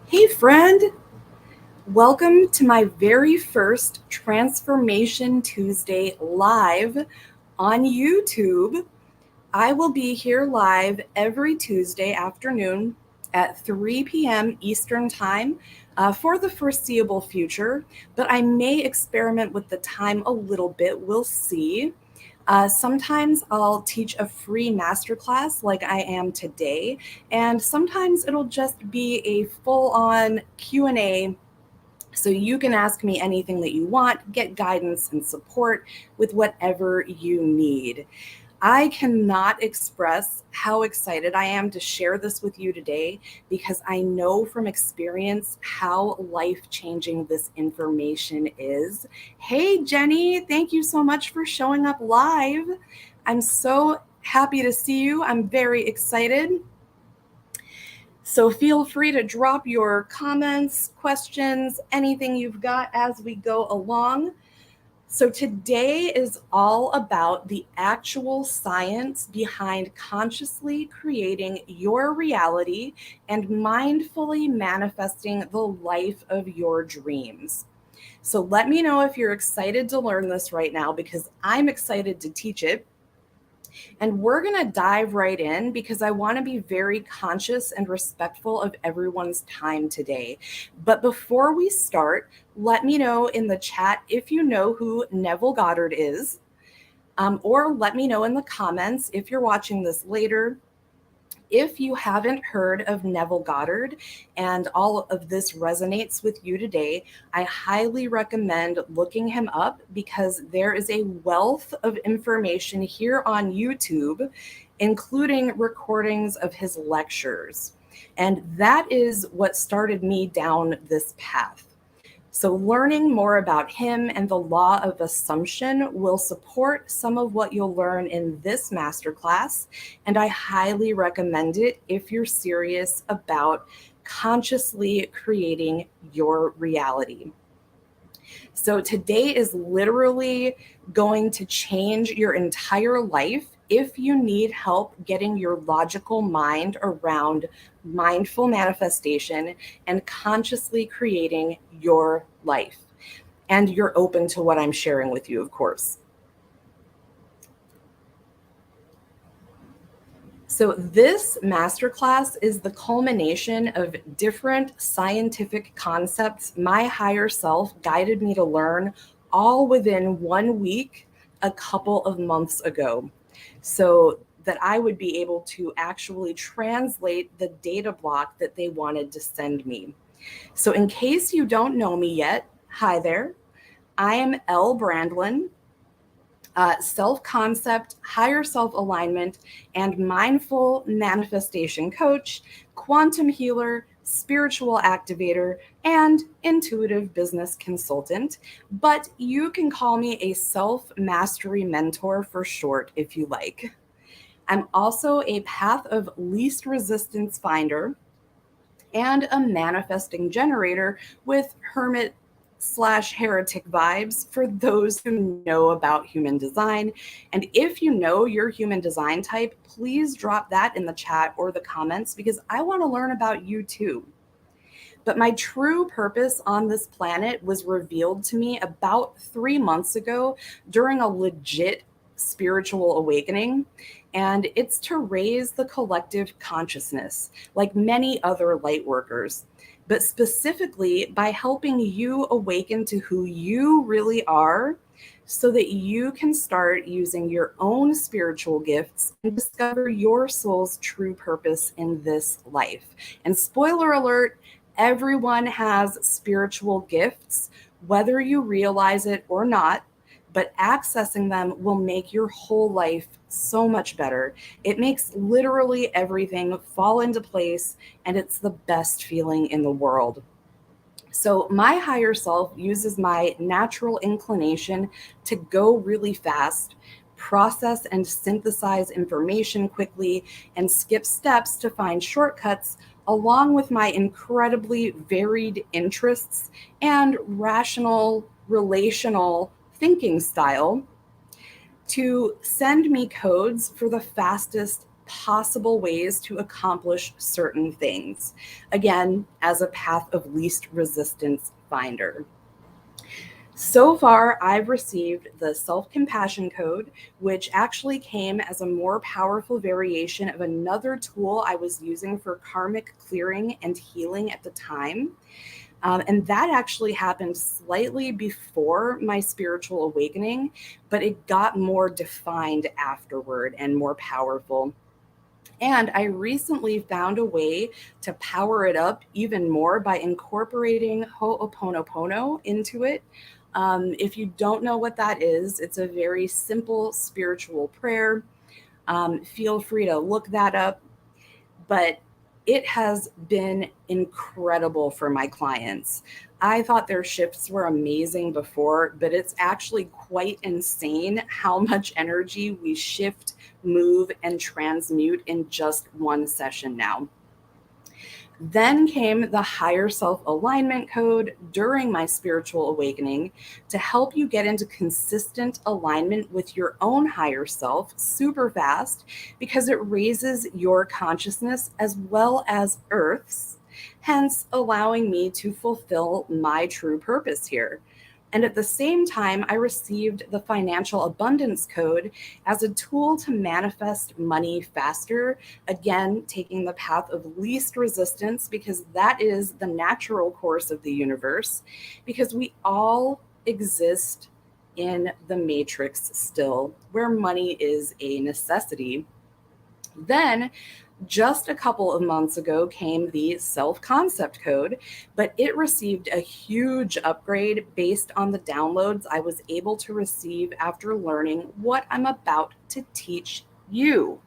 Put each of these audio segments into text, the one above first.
Hey, friend, welcome to my very first Transformation Tuesday live on YouTube. I will be here live every Tuesday afternoon at 3 p.m. Eastern Time for the foreseeable future, but I may experiment with the time a little bit. We'll see. Sometimes I'll teach a free masterclass like I am today, and sometimes it'll just be a full-on Q&A so you can ask me anything that you want, get guidance and support with whatever you need. I cannot express how excited I am to share this with you today because I know from experience how life-changing this information is. Hey, Jenny, thank you so much for showing up live. I'm so happy to see you. I'm very excited. So feel free to drop your comments, questions, anything you've got as we go along. So today is all about the actual science behind consciously creating your reality and mindfully manifesting the life of your dreams. So let me know if you're excited to learn this right now because I'm excited to teach it. And we're going to dive right in because I want to be very conscious and respectful of everyone's time today. But before we start, let me know in the chat if you know who Neville Goddard is, or let me know in the comments if you're watching this later. If you haven't heard of Neville Goddard and all of this resonates with you today, I highly recommend looking him up because there is a wealth of information here on YouTube, including recordings of his lectures. And that is what started me down this path. So learning more about him and the law of assumption will support some of what you'll learn in this masterclass, and I highly recommend it if you're serious about consciously creating your reality. So today is literally going to change your entire life if you need help getting your logical mind around mindful manifestation and consciously creating your life. And you're open to what I'm sharing with you, of course. So this masterclass is the culmination of different scientific concepts my higher self guided me to learn all within 1 week, a couple of months ago, so that I would be able to actually translate the data block that they wanted to send me. So in case you don't know me yet, hi there. I am Elle Brandlin, self-concept, higher self-alignment, and mindful manifestation coach, quantum healer, spiritual activator, and intuitive business consultant. But you can call me a self-mastery mentor for short if you like. I'm also a path of least resistance finder and a manifesting generator with hermit/heretic vibes for those who know about human design. And if you know your human design type, please drop that in the chat or the comments because I want to learn about you too. But my true purpose on this planet was revealed to me about 3 months ago during a legit spiritual awakening. And it's to raise the collective consciousness, like many other light workers, but specifically by helping you awaken to who you really are so that you can start using your own spiritual gifts and discover your soul's true purpose in this life. And spoiler alert, everyone has spiritual gifts, whether you realize it or not, but accessing them will make your whole life so much better. It makes literally everything fall into place, and it's the best feeling in the world. So my higher self uses my natural inclination to go really fast, process and synthesize information quickly, and skip steps to find shortcuts, along with my incredibly varied interests and rational, relational thinking style, to send me codes for the fastest possible ways to accomplish certain things. Again, as a path of least resistance finder. So far, I've received the self-compassion code, which actually came as a more powerful variation of another tool I was using for karmic clearing and healing at the time. And that actually happened slightly before my spiritual awakening, but it got more defined afterward and more powerful. And I recently found a way to power it up even more by incorporating Ho'oponopono into it. If you don't know what that is, it's a very simple spiritual prayer. Feel free to look that up. But it has been incredible for my clients. I thought their shifts were amazing before, but it's actually quite insane how much energy we shift, move, and transmute in just one session now. Then came the higher self alignment code during my spiritual awakening to help you get into consistent alignment with your own higher self super fast because it raises your consciousness as well as Earth's, hence allowing me to fulfill my true purpose here. And at the same time, I received the financial abundance code as a tool to manifest money faster. Again, taking the path of least resistance because that is the natural course of the universe, because we all exist in the matrix still, where money is a necessity. Then just a couple of months ago came the self-concept code, but it received a huge upgrade based on the downloads I was able to receive after learning what I'm about to teach you.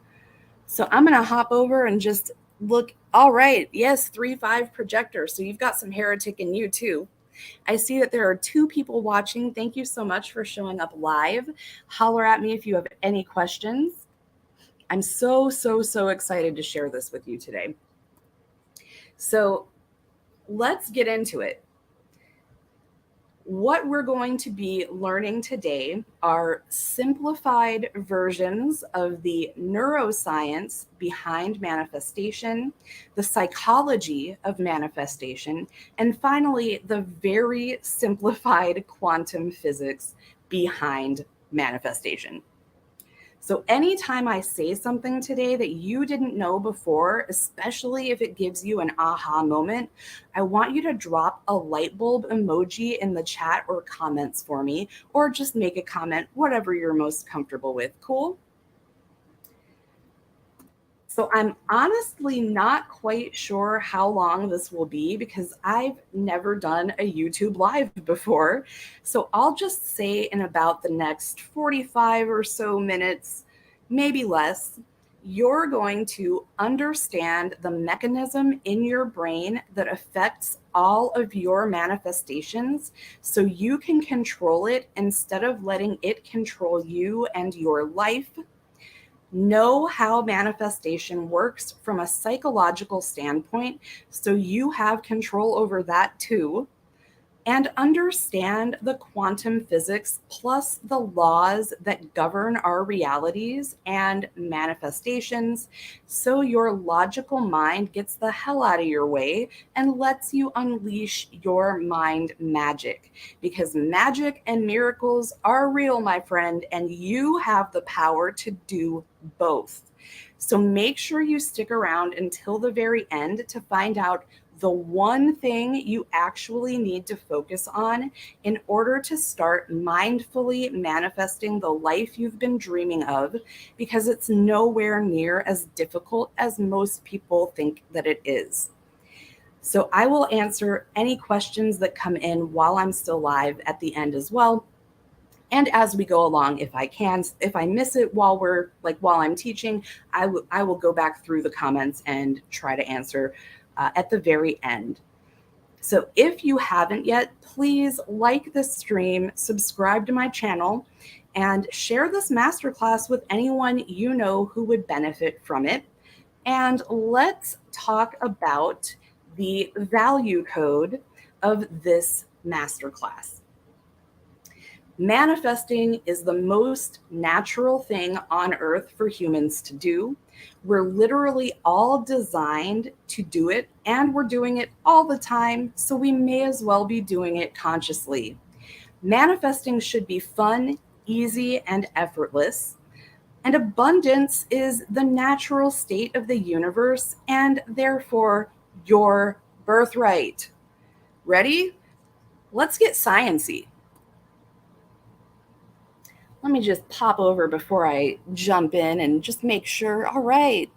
So I'm going to hop over and just look. All right. Yes, 3-5 projector. So you've got some heretic in you too. I see that there are 2 people watching. Thank you so much for showing up live. Holler at me if you have any questions. I'm so excited to share this with you today. So let's get into it. What we're going to be learning today are simplified versions of the neuroscience behind manifestation, the psychology of manifestation, and finally, the very simplified quantum physics behind manifestation. So anytime I say something today that you didn't know before, especially if it gives you an aha moment, I want you to drop a light bulb emoji in the chat or comments for me, or just make a comment, whatever you're most comfortable with. Cool? So I'm honestly not quite sure how long this will be because I've never done a YouTube live before. So I'll just say in about the next 45 or so minutes, maybe less, you're going to understand the mechanism in your brain that affects all of your manifestations so you can control it instead of letting it control you and your life. Know how manifestation works from a psychological standpoint so you have control over that too, and understand the quantum physics plus the laws that govern our realities and manifestations so your logical mind gets the hell out of your way and lets you unleash your mind magic. Because magic and miracles are real, my friend, and you have the power to do both. So make sure you stick around until the very end to find out the one thing you actually need to focus on in order to start mindfully manifesting the life you've been dreaming of, because it's nowhere near as difficult as most people think that it is. So I will answer any questions that come in while I'm still live at the end as well. And as we go along, if I can, if I miss it while I'm teaching, I will go back through the comments and try to answer at the very end. So if you haven't yet, please like this stream, subscribe to my channel, and share this masterclass with anyone you know who would benefit from it. And let's talk about the value code of this masterclass. Manifesting is the most natural thing on earth for humans to do. We're literally all designed to do it, and we're doing it all the time, so we may as well be doing it consciously. Manifesting should be fun, easy, and effortless. And abundance is the natural state of the universe and therefore your birthright. Ready? Let's get sciencey. Let me just pop over before I jump in and just make sure. All right.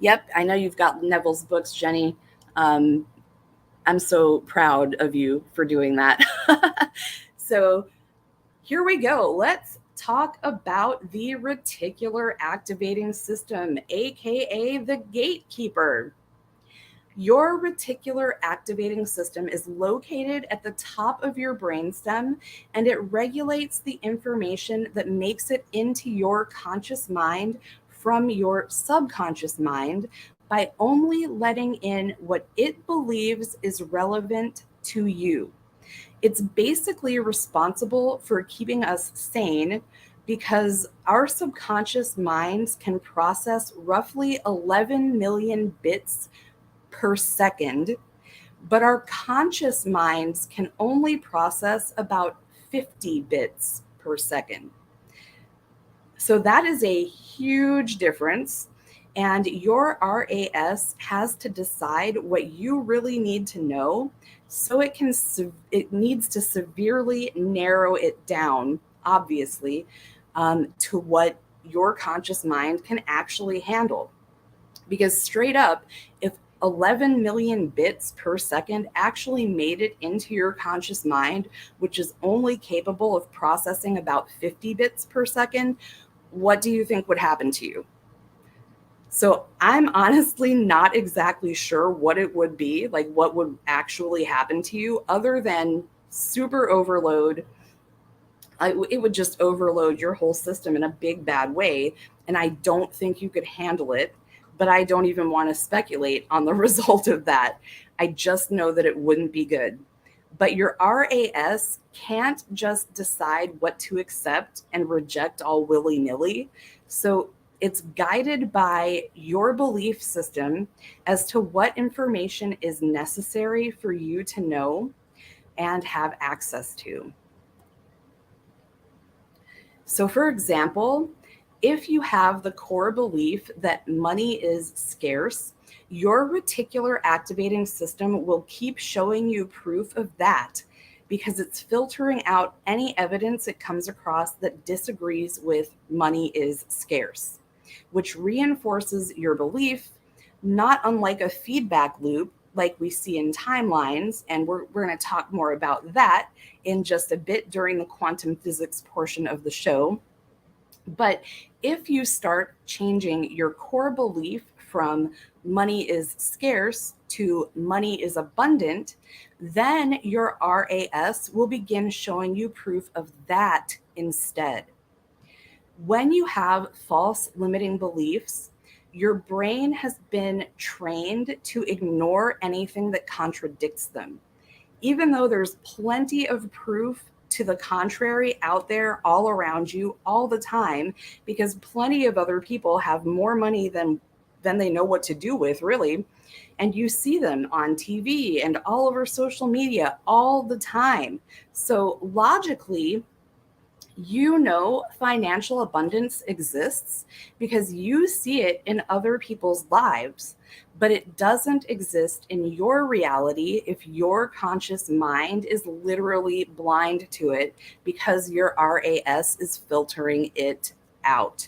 Yep, I know you've got Neville's books, Jenny. I'm so proud of you for doing that. So here we go. Let's talk about the reticular activating system, aka the gatekeeper. Your reticular activating system is located at the top of your brainstem, and it regulates the information that makes it into your conscious mind from your subconscious mind by only letting in what it believes is relevant to you. It's basically responsible for keeping us sane because our subconscious minds can process roughly 11 million bits per second, but our conscious minds can only process about 50 bits per second. So that is a huge difference. And your RAS has to decide what you really need to know. So it needs to severely narrow it down, obviously, to what your conscious mind can actually handle. Because straight up, if 11 million bits per second actually made it into your conscious mind, which is only capable of processing about 50 bits per second, what do you think would happen to you? So I'm honestly not exactly sure what it would be, like what would actually happen to you other than super overload. It would just overload your whole system in a big bad way. And I don't think you could handle it, but I don't even want to speculate on the result of that. I just know that it wouldn't be good. But your RAS can't just decide what to accept and reject all willy-nilly. So it's guided by your belief system as to what information is necessary for you to know and have access to. So, for example, if you have the core belief that money is scarce, your reticular activating system will keep showing you proof of that because it's filtering out any evidence it comes across that disagrees with money is scarce, which reinforces your belief, not unlike a feedback loop like we see in timelines. And we're going to talk more about that in just a bit during the quantum physics portion of the show. But if you start changing your core belief from money is scarce to money is abundant, then your RAS will begin showing you proof of that instead. When you have false limiting beliefs, your brain has been trained to ignore anything that contradicts them, even though there's plenty of proof to the contrary out there all around you all the time, because plenty of other people have more money than they know what to do with, really. And you see them on TV and all over social media all the time. So logically, you know financial abundance exists because you see it in other people's lives, but it doesn't exist in your reality if your conscious mind is literally blind to it because your RAS is filtering it out.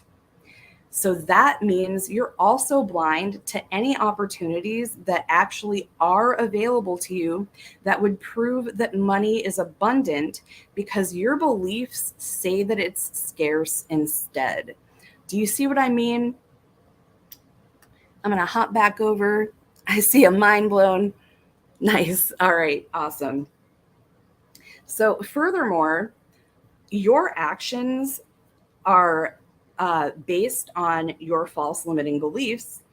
So that means you're also blind to any opportunities that actually are available to you that would prove that money is abundant because your beliefs say that it's scarce instead. Do you see what I mean? I'm going to hop back over. I see a mind blown. Nice. All right. Awesome. So, furthermore, your actions are based on your false limiting beliefs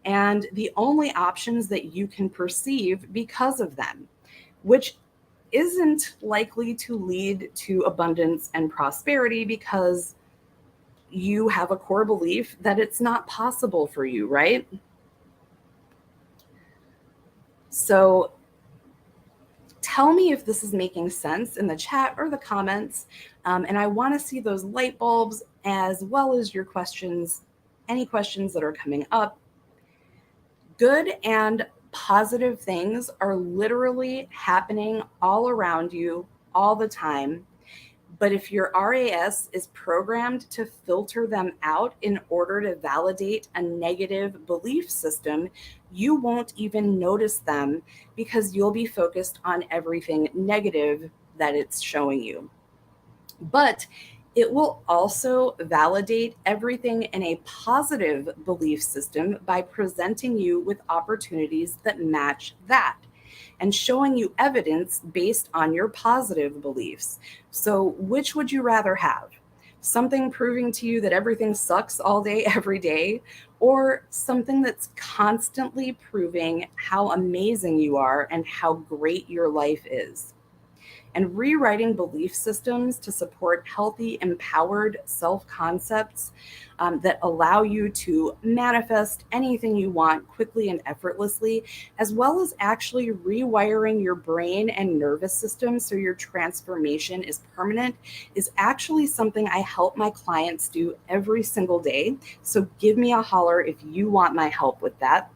and the only options that you can perceive because of them, which isn't likely to lead to abundance and prosperity because you have a core belief that it's not possible for you, right? So tell me if this is making sense in the chat or the comments. And I want to see those light bulbs as well as your questions, any questions that are coming up. Good and positive things are literally happening all around you all the time. But if your RAS is programmed to filter them out in order to validate a negative belief system, you won't even notice them because you'll be focused on everything negative that it's showing you. But it will also validate everything in a positive belief system by presenting you with opportunities that match that and showing you evidence based on your positive beliefs. So, which would you rather have? Something proving to you that everything sucks all day, every day, or something that's constantly proving how amazing you are and how great your life is? And rewriting belief systems to support healthy, empowered self concepts that allow you to manifest anything you want quickly and effortlessly, as well as actually rewiring your brain and nervous system so your transformation is permanent, is actually something I help my clients do every single day. So give me a holler if you want my help with that.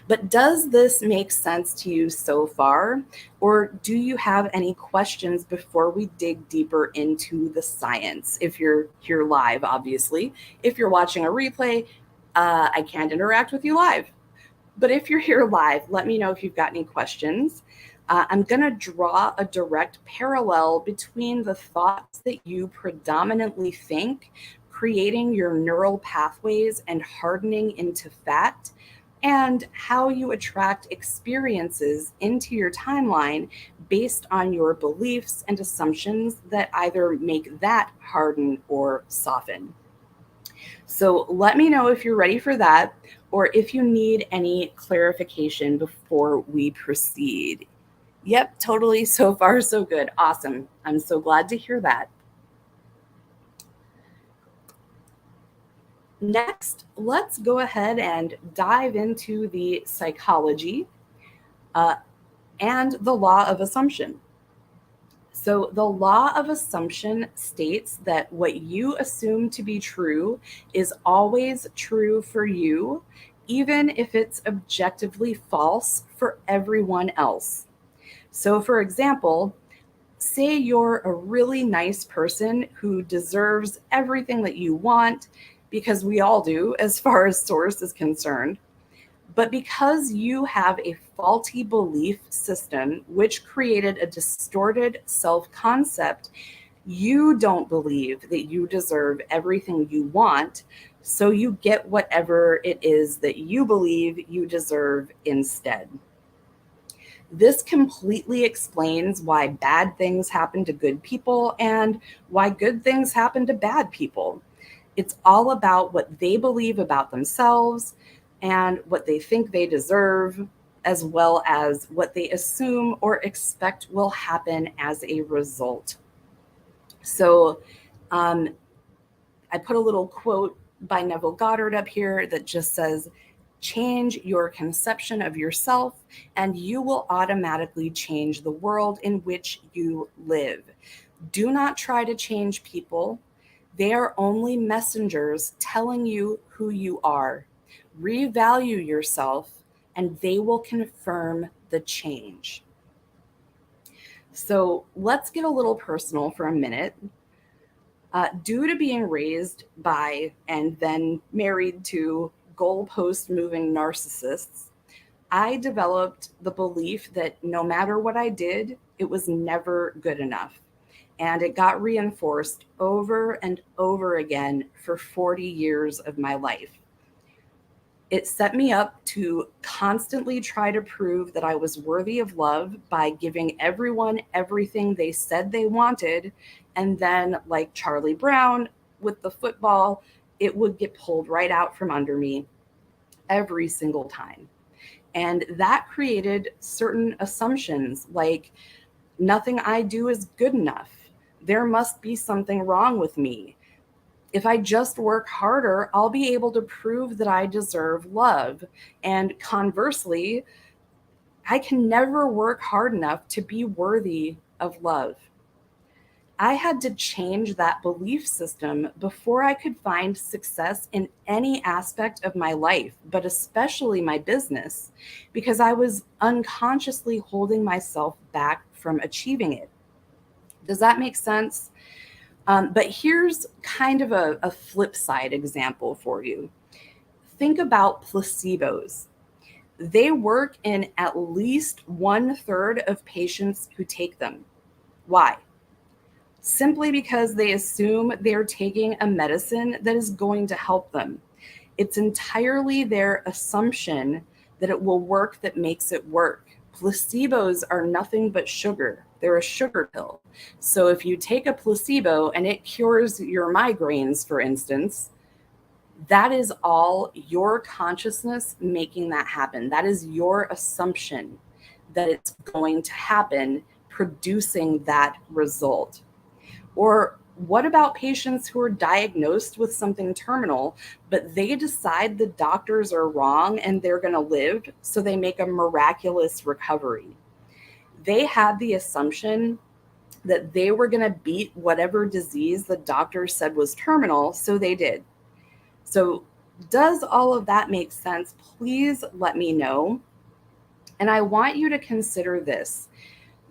But does this make sense to you so far? Or do you have any questions before we dig deeper into the science? If you're here live, obviously. If you're watching a replay, I can't interact with you live. But if you're here live, let me know if you've got any questions. I'm going to draw a direct parallel between the thoughts that you predominantly think, creating your neural pathways and hardening into fat, and how you attract experiences into your timeline based on your beliefs and assumptions that either make that harden or soften. So let me know if you're ready for that or if you need any clarification before we proceed. Yep, totally. So far, so good. Awesome. I'm so glad to hear that. Next, let's go ahead and dive into the psychology and the law of assumption. So, the law of assumption states that what you assume to be true is always true for you, even if it's objectively false for everyone else. So, for example, say you're a really nice person who deserves everything that you want, because we all do, as far as source is concerned. But because you have a faulty belief system, which created a distorted self concept, you don't believe that you deserve everything you want. So you get whatever it is that you believe you deserve instead. This completely explains why bad things happen to good people and why good things happen to bad people. It's all about what they believe about themselves and what they think they deserve, as well as what they assume or expect will happen as a result. So I put a little quote by Neville Goddard up here that just says, change your conception of yourself, and you will automatically change the world in which you live. Do not try to change people. They are only messengers telling you who you are. Revalue yourself, and they will confirm the change. So let's get a little personal for a minute. Due to being raised by and then married to goalpost moving narcissists, I developed the belief that no matter what I did, it was never good enough. And it got reinforced over and over again for 40 years of my life. It set me up to constantly try to prove that I was worthy of love by giving everyone everything they said they wanted. And then, like Charlie Brown with the football, it would get pulled right out from under me every single time. And that created certain assumptions like, Nothing I do is good enough. There must be something wrong with me. If I just work harder, I'll be able to prove that I deserve love. And conversely, I can never work hard enough to be worthy of love. I had to change that belief system before I could find success in any aspect of my life, but especially my business, because I was unconsciously holding myself back from achieving it. Does that make sense? But here's kind of a flip side example for you. Think about placebos. They work in at least 1/3 of patients who take them. Why? Simply because they assume they're taking a medicine that is going to help them. It's entirely their assumption that it will work that makes it work. Placebos are nothing but sugar. They're a sugar pill. So if you take a placebo and it cures your migraines, for instance, that is all your consciousness making that happen. That is your assumption that it's going to happen, producing that result. Or what about patients who are diagnosed with something terminal, but they decide the doctors are wrong and they're going to live, so they make a miraculous recovery? They had the assumption that they were going to beat whatever disease the doctor said was terminal, so they did. So, does all of that make sense? Please let me know. And I want you to consider this.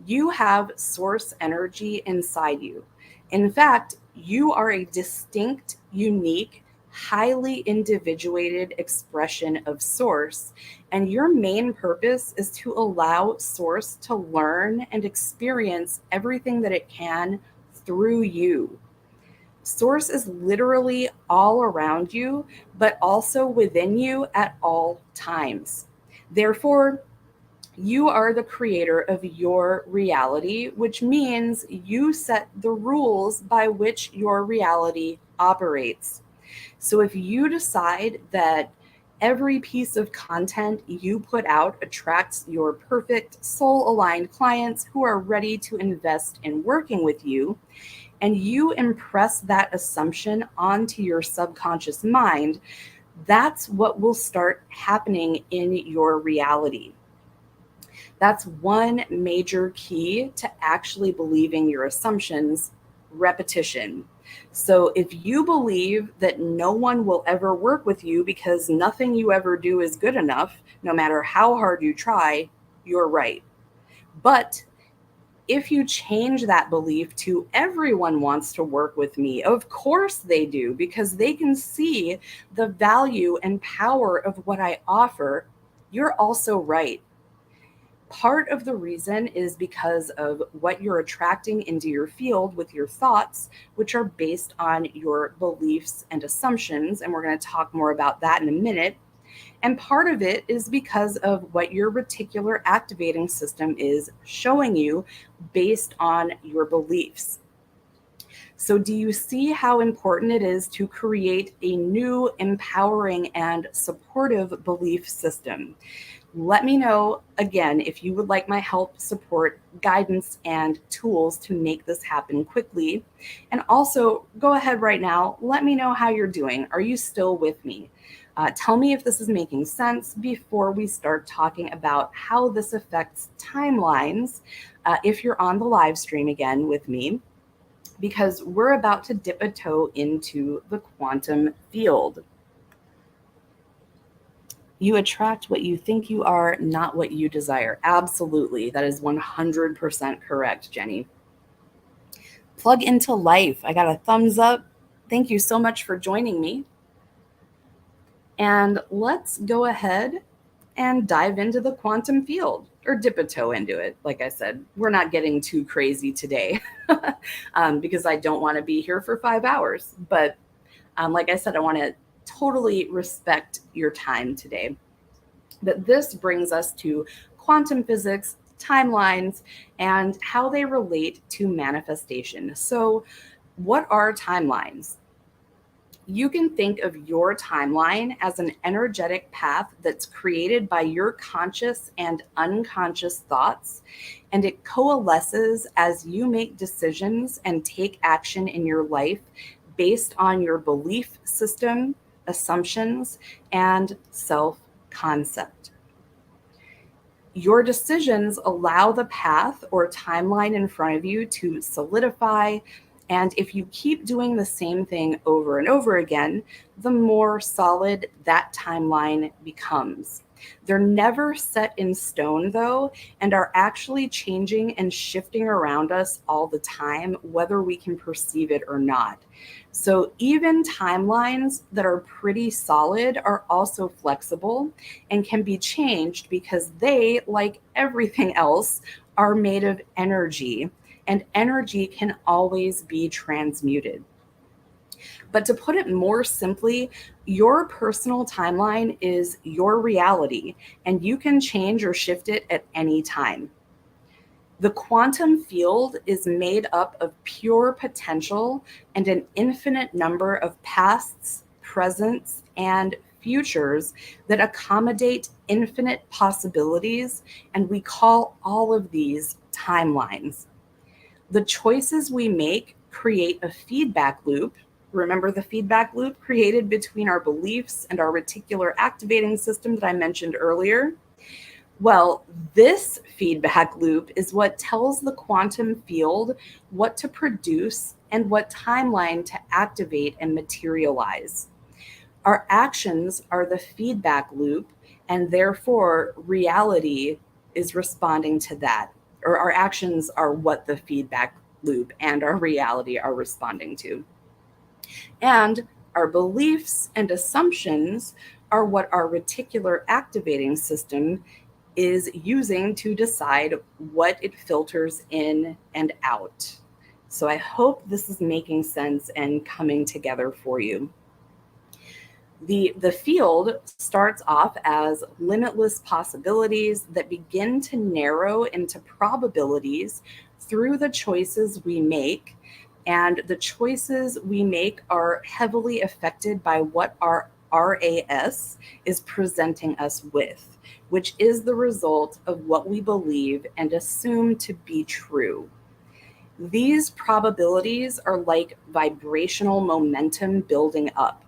You have source energy inside you. In fact, you are a distinct, unique, highly individuated expression of source. And your main purpose is to allow source to learn and experience everything that it can through you. Source is literally all around you, but also within you at all times. Therefore, you are the creator of your reality, which means you set the rules by which your reality operates. So if you decide that every piece of content you put out attracts your perfect soul aligned clients who are ready to invest in working with you, and you impress that assumption onto your subconscious mind, that's what will start happening in your reality. That's one major key to actually believing your assumptions: repetition. So if you believe that no one will ever work with you because nothing you ever do is good enough, no matter how hard you try, you're right. But if you change that belief to everyone wants to work with me, of course they do, because they can see the value and power of what I offer, you're also right. Part of the reason is because of what you're attracting into your field with your thoughts, which are based on your beliefs and assumptions. And we're going to talk more about that in a minute. And part of it is because of what your reticular activating system is showing you based on your beliefs. So, do you see how important it is to create a new, empowering, and supportive belief system? Let me know again if you would like my help, support, guidance, and tools to make this happen quickly. And also, go ahead right now. Let me know how you're doing. Are you still with me? Tell me if this is making sense before we start talking about how this affects timelines if you're on the live stream again with me, because we're about to dip a toe into the quantum field. You attract what you think you are, not what you desire. Absolutely. That is 100% correct, Jenny. Plug into life. I got a thumbs up. Thank you so much for joining me. And let's go ahead and dive into the quantum field, or dip a toe into it. Like I said, we're not getting too crazy today because I don't want to be here for 5 hours. But like I said, I want to totally respect your time today. But this brings us to quantum physics, timelines, and how they relate to manifestation. So, what are timelines? You can think of your timeline as an energetic path that's created by your conscious and unconscious thoughts, and it coalesces as you make decisions and take action in your life based on your belief system, assumptions, and self concept. Your decisions allow the path or timeline in front of you to solidify. And if you keep doing the same thing over and over again, the more solid that timeline becomes. They're never set in stone, though, and are actually changing and shifting around us all the time, whether we can perceive it or not. So even timelines that are pretty solid are also flexible and can be changed because they, like everything else, are made of energy, and energy can always be transmuted. But to put it more simply, your personal timeline is your reality, and you can change or shift it at any time. The quantum field is made up of pure potential and an infinite number of pasts, presents, and futures that accommodate infinite possibilities, and we call all of these timelines. The choices we make create a feedback loop. Remember the feedback loop created between our beliefs and our reticular activating system that I mentioned earlier? Well, this feedback loop is what tells the quantum field what to produce and what timeline to activate and materialize. Our actions are the feedback loop, and therefore reality is responding to that. Or our actions are what the feedback loop and our reality are responding to. And our beliefs and assumptions are what our reticular activating system is using to decide what it filters in and out. So I hope this is making sense and coming together for you. The field starts off as limitless possibilities that begin to narrow into probabilities through the choices we make. And the choices we make are heavily affected by what our RAS is presenting us with, which is the result of what we believe and assume to be true. These probabilities are like vibrational momentum building up,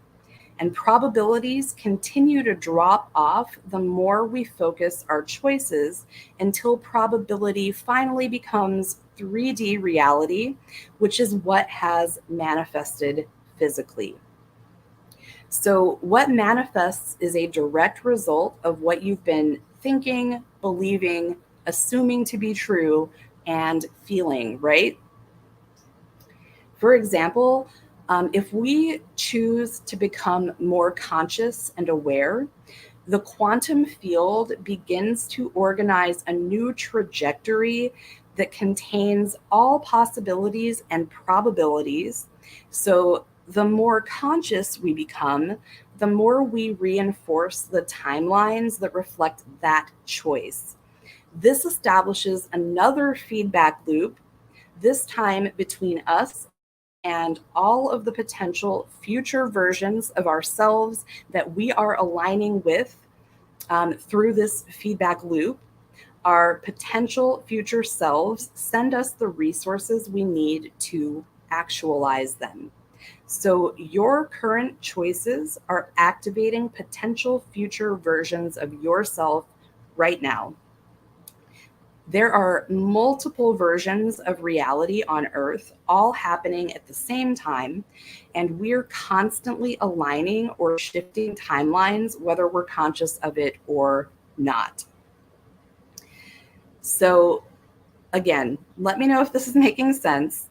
and probabilities continue to drop off the more we focus our choices until probability finally becomes 3D reality, which is what has manifested physically. So, what manifests is a direct result of what you've been thinking, believing, assuming to be true, and feeling, right? For example, if we choose to become more conscious and aware, the quantum field begins to organize a new trajectory that contains all possibilities and probabilities. So the more conscious we become, the more we reinforce the timelines that reflect that choice. This establishes another feedback loop, this time between us and all of the potential future versions of ourselves that we are aligning with through this feedback loop. Our potential future selves send us the resources we need to actualize them. So your current choices are activating potential future versions of yourself right now. There are multiple versions of reality on Earth, all happening at the same time, and we're constantly aligning or shifting timelines, whether we're conscious of it or not. So, again, let me know if this is making sense.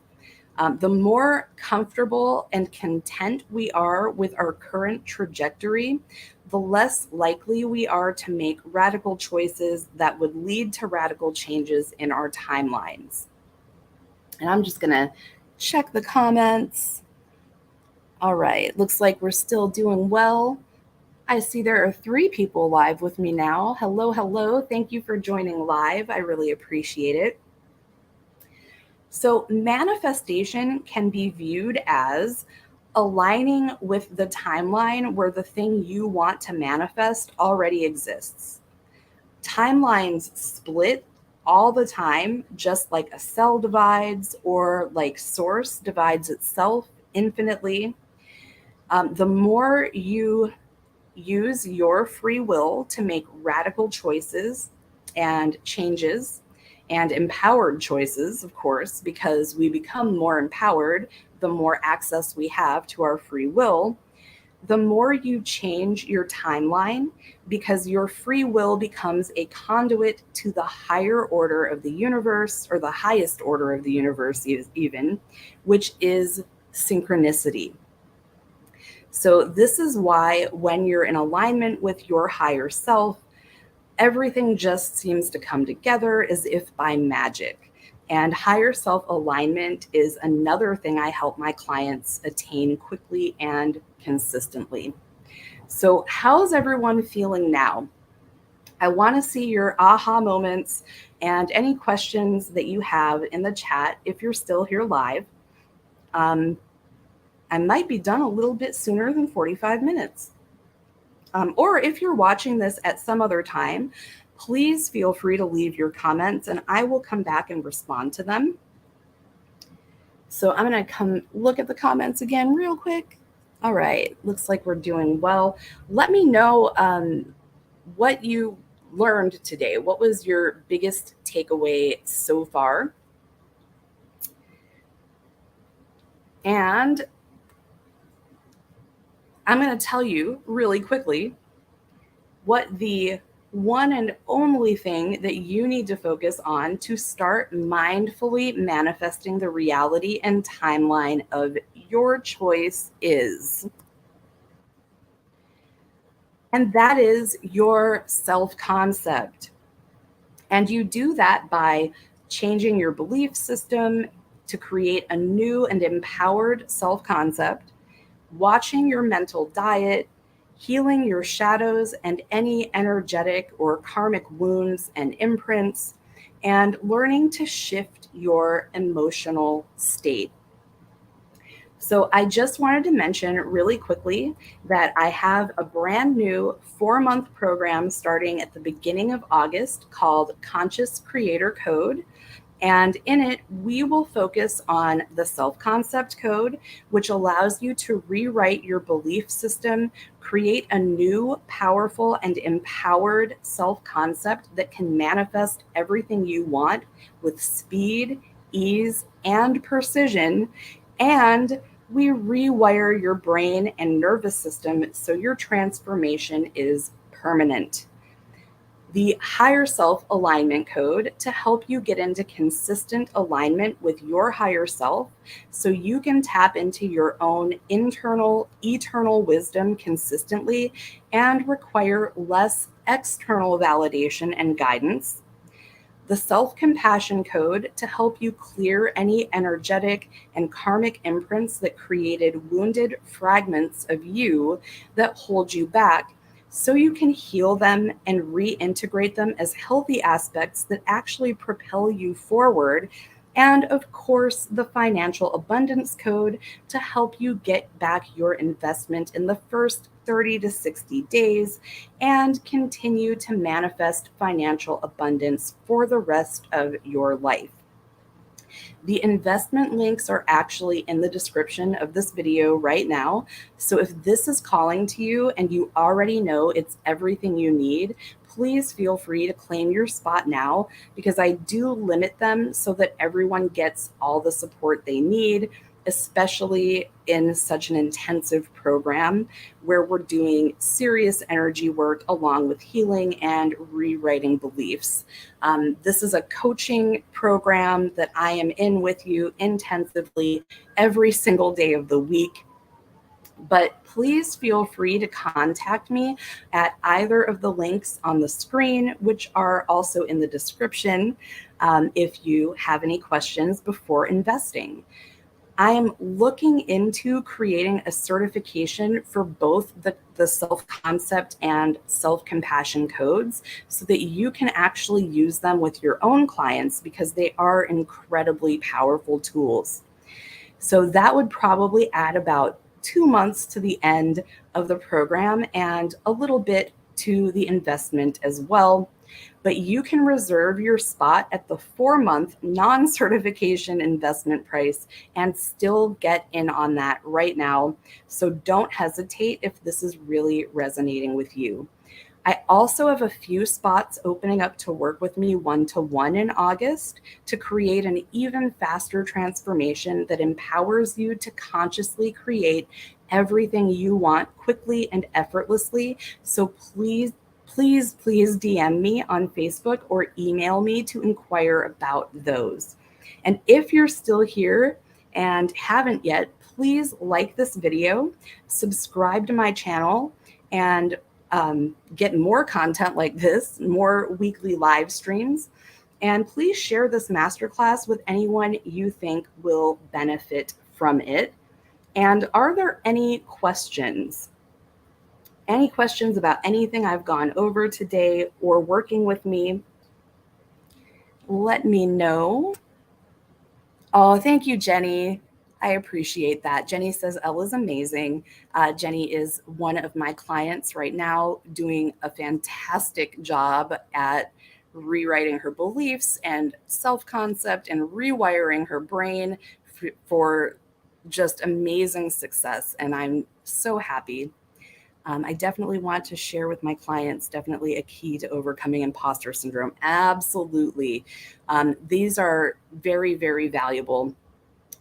The more comfortable and content we are with our current trajectory, the less likely we are to make radical choices that would lead to radical changes in our timelines. And I'm just going to check the comments. All right, looks like we're still doing well. I see there are 3 people live with me now. Hello, hello. Thank you for joining live. I really appreciate it. So manifestation can be viewed as aligning with the timeline where the thing you want to manifest already exists. Timelines split all the time, just like a cell divides or like source divides itself infinitely. The more you use your free will to make radical choices and changes and empowered choices, of course, because we become more empowered the more access we have to our free will, the more you change your timeline, because your free will becomes a conduit to the higher order of the universe, or the highest order of the universe, even, which is synchronicity. So, this is why when you're in alignment with your higher self, everything just seems to come together as if by magic. And higher self alignment is another thing I help my clients attain quickly and consistently. So, how's everyone feeling now? I want to see your aha moments and any questions that you have in the chat if you're still here live. I might be done a little bit sooner than 45 minutes. Or if you're watching this at some other time, please feel free to leave your comments and I will come back and respond to them. So I'm going to come look at the comments again real quick. All right, looks like we're doing well. Let me know what you learned today. What was your biggest takeaway so far? And I'm going to tell you really quickly what the one and only thing that you need to focus on to start mindfully manifesting the reality and timeline of your choice is. And that is your self-concept. And you do that by changing your belief system to create a new and empowered self-concept, watching your mental diet, healing your shadows and any energetic or karmic wounds and imprints, and learning to shift your emotional state. So, I just wanted to mention really quickly that I have a brand new 4-month program starting at the beginning of August called Conscious Creator Code. And in it, we will focus on the self-concept code, which allows you to rewrite your belief system, create a new, powerful, and empowered self-concept that can manifest everything you want with speed, ease, and precision. And we rewire your brain and nervous system so your transformation is permanent. The higher self alignment code to help you get into consistent alignment with your higher self so you can tap into your own internal, eternal wisdom consistently and require less external validation and guidance. The self-compassion code to help you clear any energetic and karmic imprints that created wounded fragments of you that hold you back, so you can heal them and reintegrate them as healthy aspects that actually propel you forward. And of course, the financial abundance code to help you get back your investment in the first 30 to 60 days and continue to manifest financial abundance for the rest of your life. The investment links are actually in the description of this video right now. So if this is calling to you and you already know it's everything you need, please feel free to claim your spot now, because I do limit them so that everyone gets all the support they need, especially in such an intensive program where we're doing serious energy work along with healing and rewriting beliefs. This is a coaching program that I am in with you intensively every single day of the week. But please feel free to contact me at either of the links on the screen, which are also in the description, if you have any questions before investing. I am looking into creating a certification for both the self-concept and self-compassion codes so that you can actually use them with your own clients, because they are incredibly powerful tools. So that would probably add about 2 months to the end of the program and a little bit to the investment as well. But you can reserve your spot at the 4-month non-certification investment price and still get in on that right now. So don't hesitate if this is really resonating with you. I also have a few spots opening up to work with me one-to-one in August to create an even faster transformation that empowers you to consciously create everything you want quickly and effortlessly. So please DM me on Facebook or email me to inquire about those. And if you're still here and haven't yet, please like this video, subscribe to my channel, and get more content like this, more weekly live streams. And please share this masterclass with anyone you think will benefit from it. And are there any questions? Any questions about anything I've gone over today or working with me? Let me know. Oh, thank you, Jenny. I appreciate that. Jenny says Ella's amazing. Jenny is one of my clients right now, doing a fantastic job at rewriting her beliefs and self-concept and rewiring her brain for just amazing success. And I'm so happy. I definitely want to share with my clients, definitely a key to overcoming imposter syndrome. Absolutely. These are very, very valuable,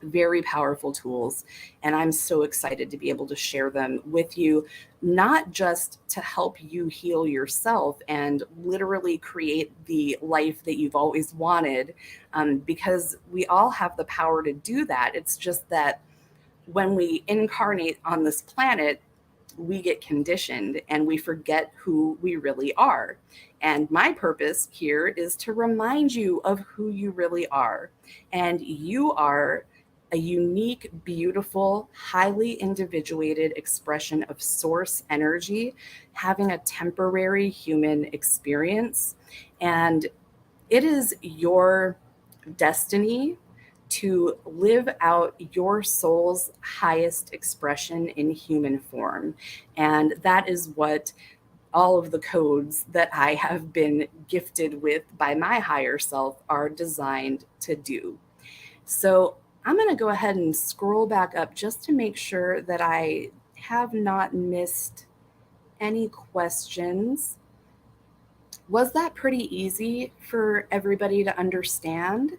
very powerful tools. And I'm so excited to be able to share them with you, not just to help you heal yourself and literally create the life that you've always wanted, because we all have the power to do that. It's just that when we incarnate on this planet, we get conditioned and we forget who we really are. And my purpose here is to remind you of who you really are. And you are a unique, beautiful, highly individuated expression of source energy, having a temporary human experience. And it is your destiny to live out your soul's highest expression in human form. And that is what all of the codes that I have been gifted with by my higher self are designed to do. So I'm going to go ahead and scroll back up just to make sure that I have not missed any questions. Was that pretty easy for everybody to understand?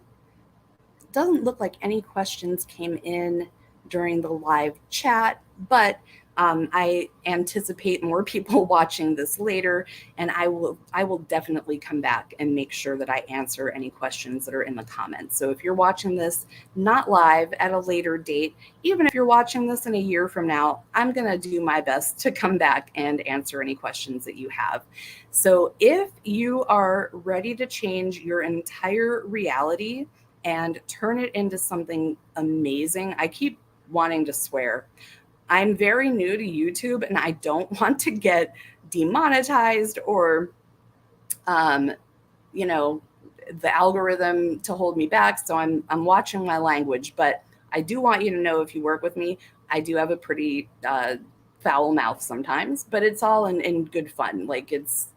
Doesn't look like any questions came in during the live chat, but I anticipate more people watching this later, and I will definitely come back and make sure that I answer any questions that are in the comments. So if you're watching this not live at a later date, even if you're watching this in a year from now, I'm going to do my best to come back and answer any questions that you have. So if you are ready to change your entire reality and turn it into something amazing. I keep wanting to swear. I'm very new to YouTube and I don't want to get demonetized or, you know, the algorithm to hold me back. So I'm watching my language, but I do want you to know, if you work with me, I do have a pretty foul mouth sometimes, but it's all in good fun. Like it's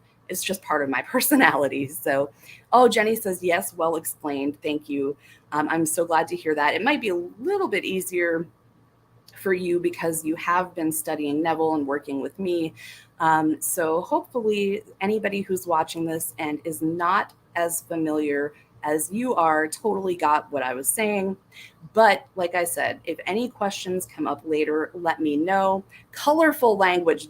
just part of my personality. So, oh, Jenny says, yes, well explained. Thank you. I'm so glad to hear that. It might be a little bit easier for you because you have been studying Neville and working with me. So hopefully anybody who's watching this and is not as familiar as you are totally got what I was saying. But like I said, if any questions come up later, let me know. Colorful language,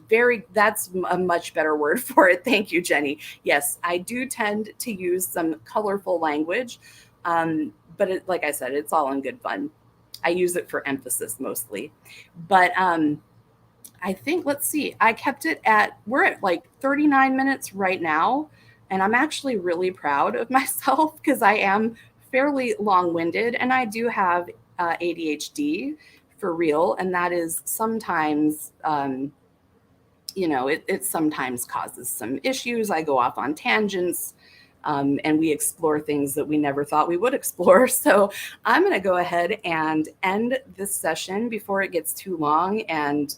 that's a much better word for it. Thank you, Jenny. Yes, I do tend to use some colorful language, but like I said, it's all in good fun. I use it for emphasis mostly. But I think, let's see, we're at like 39 minutes right now. And I'm actually really proud of myself because I am fairly long-winded and I do have ADHD for real. And that is sometimes, it sometimes causes some issues. I go off on tangents. and we explore things that we never thought we would explore. So I'm going to go ahead and end this session before it gets too long and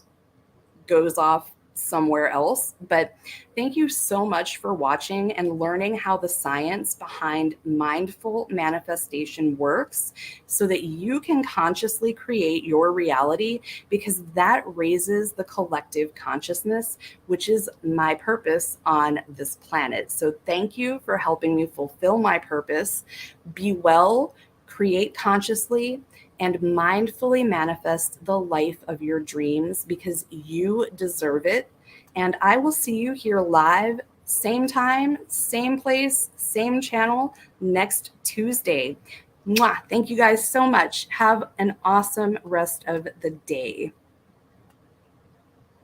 goes off somewhere else. But thank you so much for watching and learning how the science behind mindful manifestation works so that you can consciously create your reality, because that raises the collective consciousness, which is my purpose on this planet. So thank you for helping me fulfill my purpose. Be well, create consciously, and mindfully manifest the life of your dreams, because you deserve it. And I will see you here live, same time, same place, same channel, next Tuesday. Mwah! Thank you guys so much. Have an awesome rest of the day.